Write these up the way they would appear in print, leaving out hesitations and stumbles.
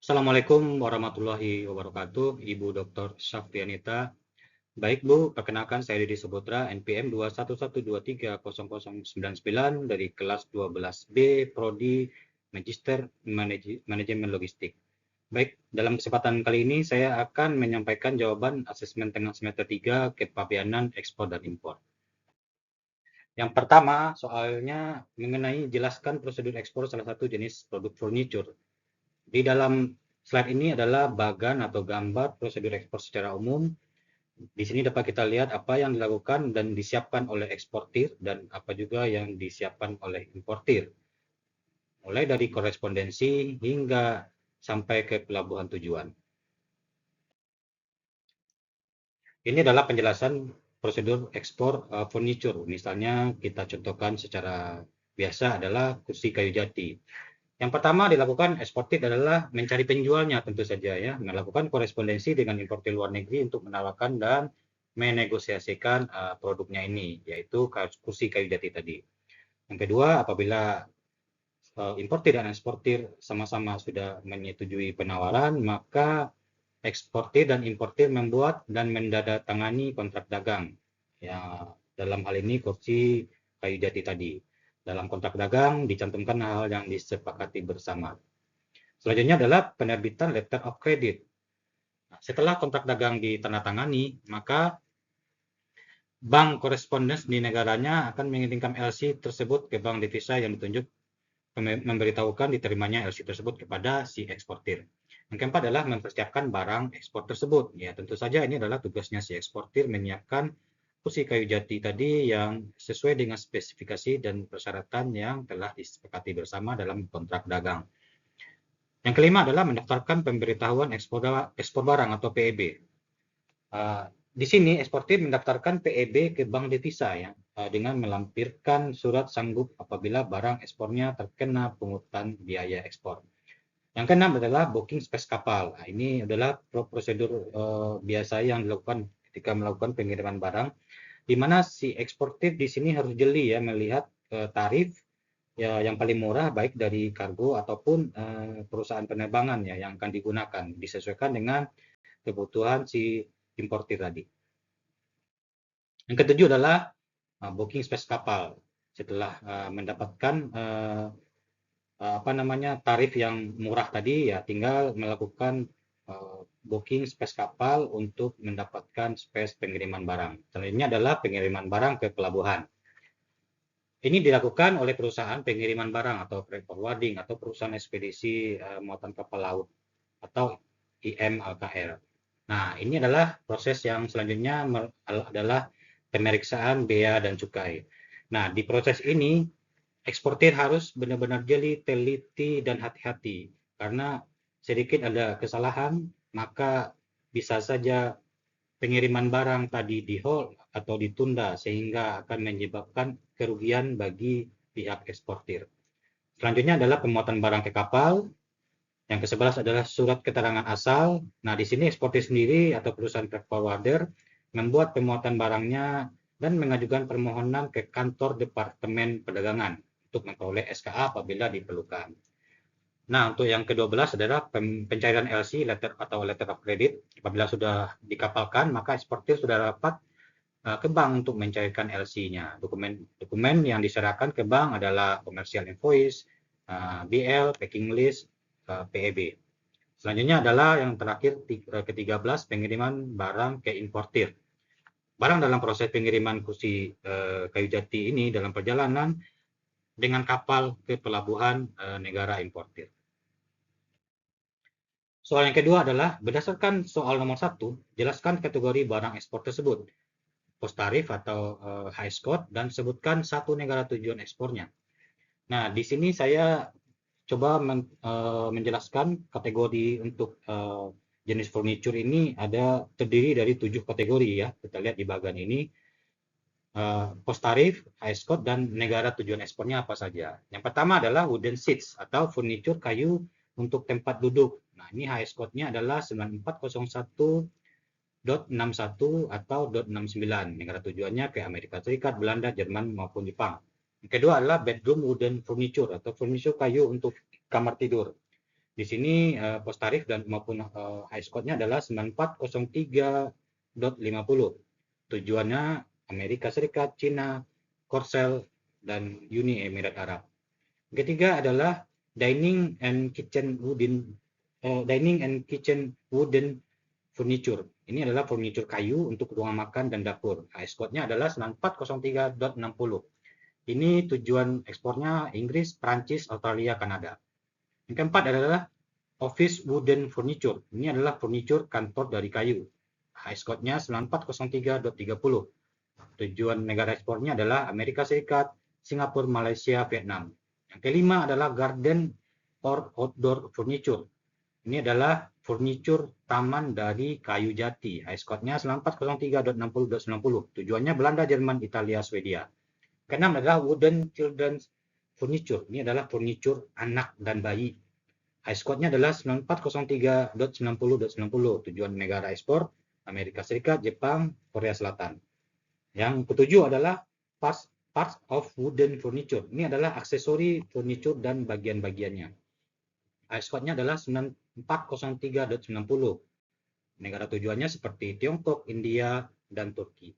Assalamualaikum warahmatullahi wabarakatuh, Ibu Dr. Syafrianita. Baik Bu, perkenalkan saya Didi Saputra, NPM 211230099 dari kelas 12B, Prodi Magister Manajemen Logistik. Baik, dalam kesempatan kali ini saya akan menyampaikan jawaban asesmen tengah semester 3 kepabeanan ekspor dan impor. Yang pertama, soalnya mengenai jelaskan prosedur ekspor salah satu jenis produk furniture. Di dalam slide ini adalah bagan atau gambar prosedur ekspor secara umum. Di sini dapat kita lihat apa yang dilakukan dan disiapkan oleh eksportir dan apa juga yang disiapkan oleh importir. Mulai dari korespondensi hingga sampai ke pelabuhan tujuan. Ini adalah penjelasan prosedur ekspor furniture. Misalnya kita contohkan secara biasa adalah kursi kayu jati. Yang pertama dilakukan eksportir adalah mencari penjualnya tentu saja ya, melakukan korespondensi dengan importir luar negeri untuk menawarkan dan menegosiasikan produknya ini, yaitu kursi kayu jati tadi. Yang kedua, apabila importir dan eksportir sama-sama sudah menyetujui penawaran, maka eksportir dan importir membuat dan menandatangani kontrak dagang. Ya, dalam hal ini kursi kayu jati tadi. Dalam kontrak dagang dicantumkan hal-hal yang disepakati bersama. Selanjutnya adalah penerbitan letter of credit. Nah, setelah kontrak dagang ditandatangani, maka bank korespondens di negaranya akan mengirimkan LC tersebut ke bank devisa yang ditunjuk, memberitahukan diterimanya LC tersebut kepada si eksportir. Yang keempat adalah mempersiapkan barang ekspor tersebut. Ya, tentu saja ini adalah tugasnya si eksportir menyiapkan kursi kayu jati tadi yang sesuai dengan spesifikasi dan persyaratan yang telah disepakati bersama dalam kontrak dagang. Yang kelima adalah mendaftarkan pemberitahuan ekspor barang atau PEB. Di sini eksportir mendaftarkan PEB ke bank devisa ya, dengan melampirkan surat sanggup apabila barang ekspornya terkena pungutan biaya ekspor. Yang keenam adalah booking space kapal. Nah, ini adalah prosedur biasa yang dilakukan ketika melakukan pengiriman barang, di mana si eksportir di sini harus jeli ya melihat tarif ya yang paling murah baik dari kargo ataupun perusahaan penerbangan ya yang akan digunakan, disesuaikan dengan kebutuhan si importir tadi. Yang ketujuh adalah booking space kapal. Setelah mendapatkan tarif yang murah tadi ya tinggal melakukan booking space kapal untuk mendapatkan space pengiriman barang. Selanjutnya adalah pengiriman barang ke pelabuhan. Ini dilakukan oleh perusahaan pengiriman barang atau freight forwarding atau perusahaan ekspedisi muatan kapal laut atau IMLKL. Nah, ini adalah proses yang selanjutnya adalah pemeriksaan bea dan cukai. Nah, di proses ini eksportir harus benar-benar jeli, teliti, dan hati-hati. Karena sedikit ada kesalahan, maka bisa saja pengiriman barang tadi di hold atau ditunda sehingga akan menyebabkan kerugian bagi pihak eksportir. Selanjutnya adalah pemuatan barang ke kapal. Yang ke-11 adalah surat keterangan asal. Nah, di sini eksportir sendiri atau perusahaan freight forwarder membuat pemuatan barangnya dan mengajukan permohonan ke kantor Departemen Perdagangan untuk memperoleh SKA apabila diperlukan. Nah, untuk yang ke-12 adalah pencairan LC letter atau letter of credit. Apabila sudah dikapalkan, maka eksportir sudah dapat ke bank untuk mencairkan LC-nya. Dokumen yang diserahkan ke bank adalah commercial invoice, BL, packing list, PEB. Selanjutnya adalah yang terakhir ke-13 pengiriman barang ke importir. Barang dalam proses pengiriman kursi kayu jati ini dalam perjalanan dengan kapal ke pelabuhan negara importir. Soal yang kedua adalah berdasarkan soal nomor 1, jelaskan kategori barang ekspor tersebut, pos tarif atau highest cost, dan sebutkan satu negara tujuan ekspornya. Nah, di sini saya coba menjelaskan kategori untuk jenis furniture ini terdiri dari 7 kategori ya. Kita lihat di bagian ini. Pos tarif, highest cost, dan negara tujuan ekspornya apa saja. Yang pertama adalah wooden seats atau furniture kayu untuk tempat duduk. Nah, ini highest cost-nya adalah 9401.61 atau .69. Negara tujuannya ke Amerika Serikat, Belanda, Jerman, maupun Jepang. Yang kedua adalah bedroom wooden furniture atau furniture kayu untuk kamar tidur. Di sini pos tarif dan maupun high score-nya adalah 9403.50. Tujuannya Amerika Serikat, Cina, Korsel, dan Uni Emirat Arab. Ketiga adalah dining and kitchen wooden furniture. Ini adalah furniture kayu untuk ruang makan dan dapur. High score-nya adalah 9403.60. Ini tujuan ekspornya Inggris, Prancis, Australia, Kanada. Yang keempat adalah office wooden furniture. Ini adalah furniture kantor dari kayu. High score-nya 9403.30. Tujuan negara ekspornya adalah Amerika Serikat, Singapura, Malaysia, Vietnam. Yang kelima adalah garden or outdoor furniture. Ini adalah furniture taman dari kayu jati. High score-nya 9403.60.90. Tujuannya Belanda, Jerman, Italia, Swedia. Keenam adalah wooden children's furniture. Ini adalah furniture anak dan bayi. High score-nya adalah 9403.90.90. Tujuan negara ekspor Amerika Serikat, Jepang, Korea Selatan. Yang ketujuh adalah parts of wooden furniture. Ini adalah aksesori furniture dan bagian-bagiannya. High score-nya adalah 9403.90. Negara tujuannya seperti Tiongkok, India, dan Turki.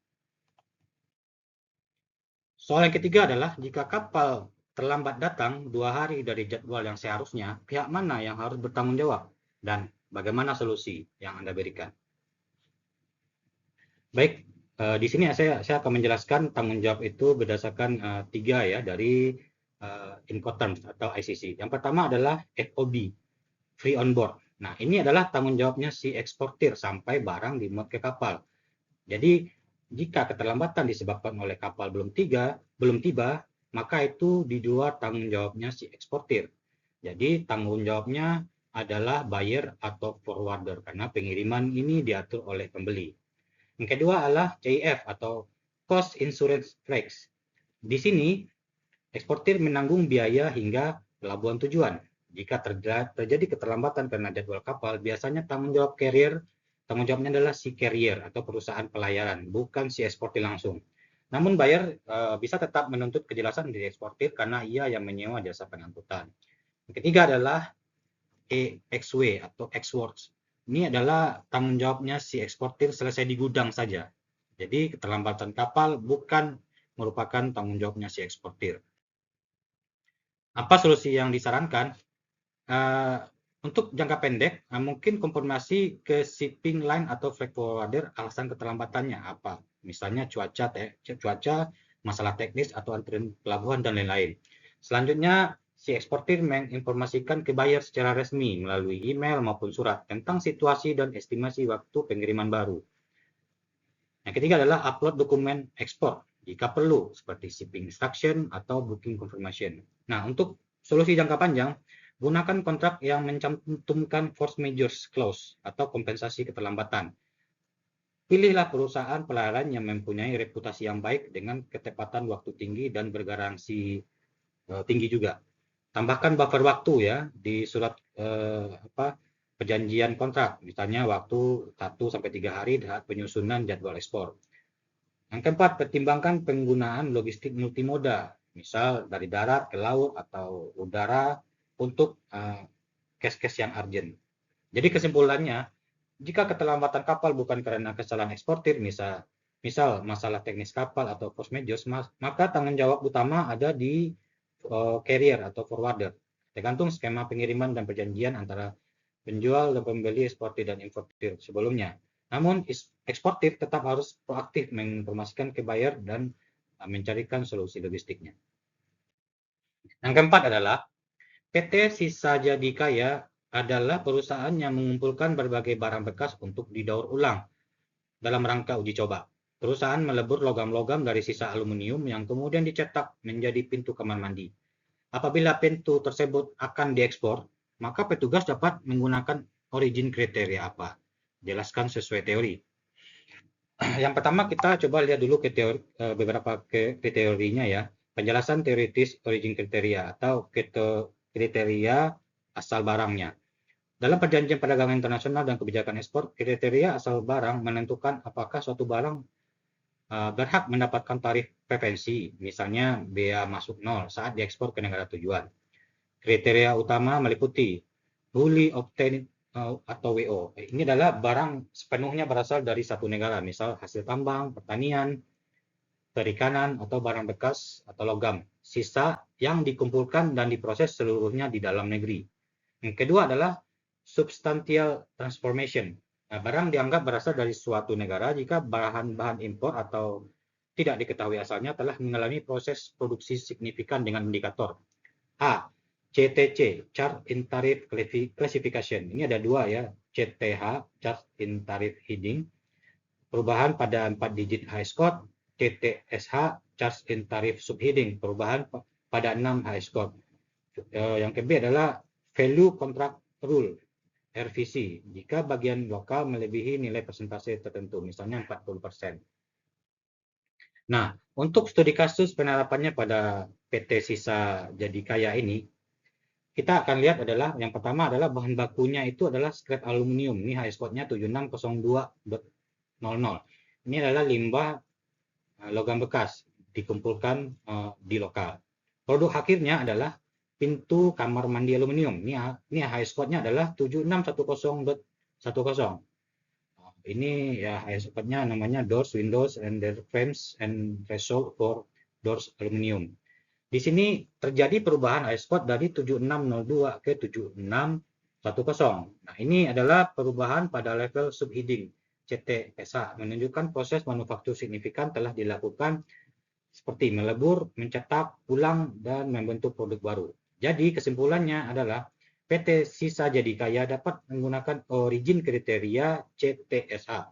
Soal yang ketiga adalah jika kapal terlambat datang 2 hari dari jadwal yang seharusnya, pihak mana yang harus bertanggung jawab dan bagaimana solusi yang Anda berikan? Baik, di sini saya akan menjelaskan tanggung jawab itu berdasarkan 3 ya dari Incoterms atau ICC. Yang pertama adalah FOB, free on board. Nah, ini adalah tanggung jawabnya si eksportir sampai barang dimuat ke kapal. Jadi jika keterlambatan disebabkan oleh kapal belum tiba, maka itu di luar tanggung jawabnya si eksportir. Jadi tanggung jawabnya adalah buyer atau forwarder karena pengiriman ini diatur oleh pembeli. Yang kedua adalah CIF atau Cost Insurance Flags. Di sini eksportir menanggung biaya hingga pelabuhan tujuan. Jika terjadi keterlambatan karena jadwal kapal, biasanya tanggung jawabnya adalah si carrier atau perusahaan pelayaran, bukan si eksportir langsung. Namun buyer bisa tetap menuntut kejelasan dari eksportir karena ia yang menyewa jasa pengangkutan. Yang ketiga adalah EXW atau Ex-Works. Ini adalah tanggung jawabnya si eksportir selesai di gudang saja. Jadi keterlambatan kapal bukan merupakan tanggung jawabnya si eksportir. Apa solusi yang disarankan? Untuk jangka pendek, mungkin konfirmasi ke shipping line atau freight forwarder alasan keterlambatannya apa. Misalnya cuaca, masalah teknis atau antrian pelabuhan dan lain-lain. Selanjutnya, si eksportir menginformasikan ke buyer secara resmi melalui email maupun surat tentang situasi dan estimasi waktu pengiriman baru. Yang ketiga adalah upload dokumen ekspor jika perlu, seperti shipping instruction atau booking confirmation. Nah, untuk solusi jangka panjang, gunakan kontrak yang mencantumkan force majeure clause atau kompensasi keterlambatan. Pilihlah perusahaan pelayaran yang mempunyai reputasi yang baik dengan ketepatan waktu tinggi dan bergaransi tinggi juga. Tambahkan buffer waktu ya di surat perjanjian kontrak, misalnya waktu 1-3 hari saat penyusunan jadwal ekspor. Yang keempat, pertimbangkan penggunaan logistik multimoda, misal dari darat ke laut atau udara untuk case-case yang urgent. Jadi kesimpulannya, jika keterlambatan kapal bukan karena kesalahan eksportir, misal masalah teknis kapal atau force majeure, maka tanggung jawab utama ada di carrier atau forwarder. Tergantung skema pengiriman dan perjanjian antara penjual dan pembeli, eksportir dan importir sebelumnya. Namun eksportir tetap harus proaktif menginformasikan ke buyer dan mencarikan solusi logistiknya. Yang keempat adalah PT Sisa Jadi Kaya adalah perusahaan yang mengumpulkan berbagai barang bekas untuk didaur ulang dalam rangka uji coba. Perusahaan melebur logam-logam dari sisa aluminium yang kemudian dicetak menjadi pintu kamar mandi. Apabila pintu tersebut akan diekspor, maka petugas dapat menggunakan origin kriteria apa? Jelaskan sesuai teori. Yang pertama kita coba lihat dulu beberapa kriterianya ya. Penjelasan teoritis origin kriteria atau kriteria asal barangnya. Dalam perjanjian perdagangan internasional dan kebijakan ekspor, kriteria asal barang menentukan apakah suatu barang berhak mendapatkan tarif preferensi, misalnya bea masuk 0 saat diekspor ke negara tujuan. Kriteria utama meliputi wholly obtained atau WO. Ini adalah barang sepenuhnya berasal dari satu negara, misal hasil tambang, pertanian, perikanan, atau barang bekas atau logam. Sisa yang dikumpulkan dan diproses seluruhnya di dalam negeri. Yang kedua adalah substantial transformation. Nah, barang dianggap berasal dari suatu negara jika bahan-bahan impor atau tidak diketahui asalnya telah mengalami proses produksi signifikan dengan indikator A. CTC, Chart in Tariff Classification. Ini ada dua ya, CTH, Chart in Tariff Heading, perubahan pada 4 digit high score, CTSH, Chart in Tariff Subheading, perubahan pada 6 high score. Yang kedua adalah Value Contract Rule, RVC, jika bagian lokal melebihi nilai persentase tertentu, misalnya 40%. Nah, untuk studi kasus penerapannya pada PT Sisa Jadi Kaya ini, kita akan lihat adalah yang pertama adalah bahan bakunya itu adalah scrap aluminium. Ini high code-nya 7602.00. Ini adalah limbah logam bekas dikumpulkan di lokal. Produk akhirnya adalah pintu kamar mandi aluminium. Ini high code-nya adalah 7610.10. Ini ya high code-nya namanya doors, windows, and their frames and threshold for doors aluminium. Di sini terjadi perubahan high code dari 7602 ke 7610. Nah, ini adalah perubahan pada level subheading CTSA, menunjukkan proses manufaktur signifikan telah dilakukan seperti melebur, mencetak, ulang, dan membentuk produk baru. Jadi kesimpulannya adalah PT Sisa Jadi Kaya dapat menggunakan origin kriteria CTSA,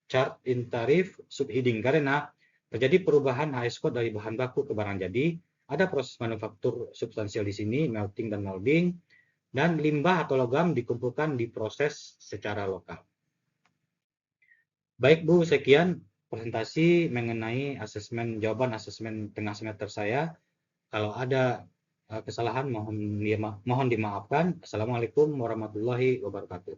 Chart in Tariff Subheading, karena terjadi perubahan high code dari bahan baku ke barang jadi. Ada proses manufaktur substansial di sini, melting dan molding, dan limbah atau logam dikumpulkan diproses secara lokal. Baik Bu, sekian presentasi mengenai jawaban asesmen tengah semester saya. Kalau ada kesalahan mohon dimaafkan. Assalamualaikum warahmatullahi wabarakatuh.